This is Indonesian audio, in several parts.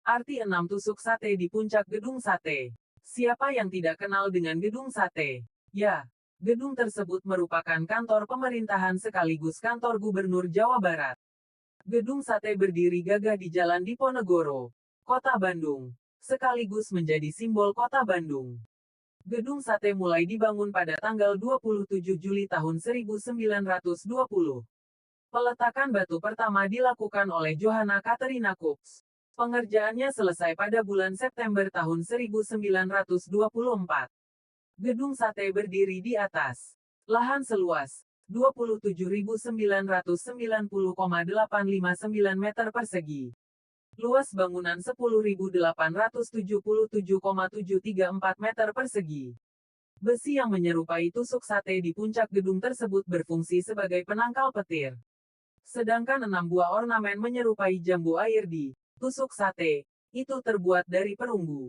Arti 6 tusuk sate di puncak gedung sate. Siapa yang tidak kenal dengan gedung sate? Ya, gedung tersebut merupakan kantor pemerintahan sekaligus kantor Gubernur Jawa Barat. Gedung sate berdiri gagah di Jalan Diponegoro, Kota Bandung, sekaligus menjadi simbol Kota Bandung. Gedung sate mulai dibangun pada tanggal 27 Juli tahun 1920. Peletakan batu pertama dilakukan oleh Johanna Catharina Cooks. Pengerjaannya selesai pada bulan September tahun 1924. Gedung sate berdiri di atas lahan seluas 27.990,859 meter persegi. Luas bangunan 10.877,734 meter persegi. Besi yang menyerupai tusuk sate di puncak gedung tersebut berfungsi sebagai penangkal petir. Sedangkan 6 buah ornamen menyerupai jambu air di tusuk sate, itu terbuat dari perunggu.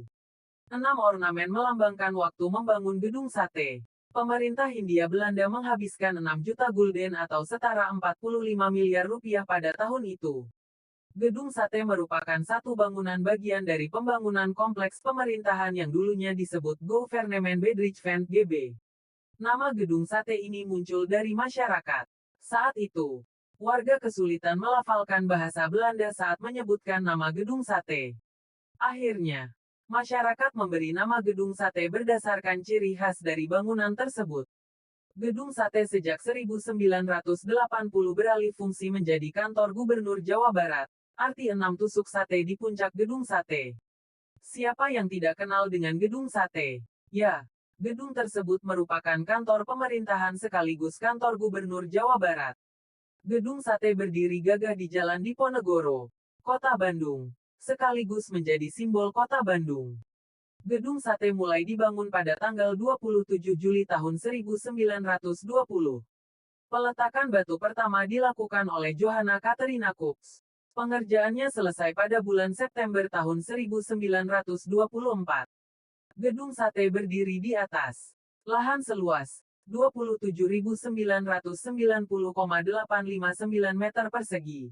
6 ornamen melambangkan waktu membangun gedung sate. Pemerintah Hindia Belanda menghabiskan 6 juta gulden atau setara 45 miliar rupiah pada tahun itu. Gedung sate merupakan satu bangunan bagian dari pembangunan kompleks pemerintahan yang dulunya disebut Gouvernement Bedrijven GB. Nama gedung sate ini muncul dari masyarakat. Saat itu, warga kesulitan melafalkan bahasa Belanda saat menyebutkan nama gedung sate. Akhirnya, masyarakat memberi nama gedung sate berdasarkan ciri khas dari bangunan tersebut. Gedung sate sejak 1980 beralih fungsi menjadi kantor Gubernur Jawa Barat. Arti 6 tusuk sate di puncak gedung sate. Siapa yang tidak kenal dengan gedung sate? Ya, gedung tersebut merupakan kantor pemerintahan sekaligus kantor Gubernur Jawa Barat. Gedung sate berdiri gagah di Jalan Diponegoro, Kota Bandung, sekaligus menjadi simbol Kota Bandung. Gedung sate mulai dibangun pada tanggal 27 Juli tahun 1920. Peletakan batu pertama dilakukan oleh Johanna Catharina Cooks. Pengerjaannya selesai pada bulan September tahun 1924. Gedung sate berdiri di atas lahan seluas 27.990,859 meter persegi.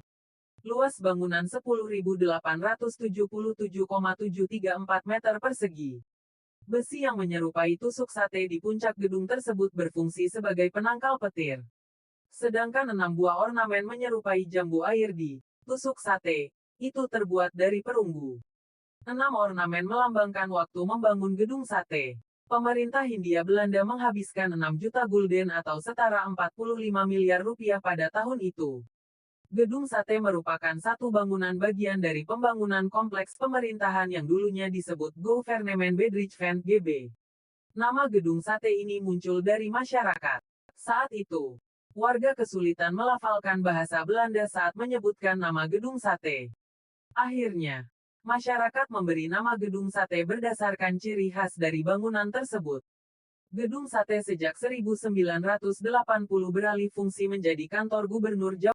Luas bangunan 10.877,734 meter persegi. Besi yang menyerupai tusuk sate di puncak gedung tersebut berfungsi sebagai penangkal petir. Sedangkan 6 buah ornamen menyerupai jambu air di tusuk sate, itu terbuat dari perunggu. 6 ornamen melambangkan waktu membangun gedung sate. Pemerintah Hindia Belanda menghabiskan 6 juta gulden atau setara 45 miliar rupiah pada tahun itu. Gedung sate merupakan satu bangunan bagian dari pembangunan kompleks pemerintahan yang dulunya disebut Gouvernement Bedrijven GB. Nama gedung sate ini muncul dari masyarakat. Saat itu, warga kesulitan melafalkan bahasa Belanda saat menyebutkan nama gedung sate. Akhirnya, masyarakat memberi nama gedung sate berdasarkan ciri khas dari bangunan tersebut. Gedung sate sejak 1980 beralih fungsi menjadi kantor Gubernur Jawa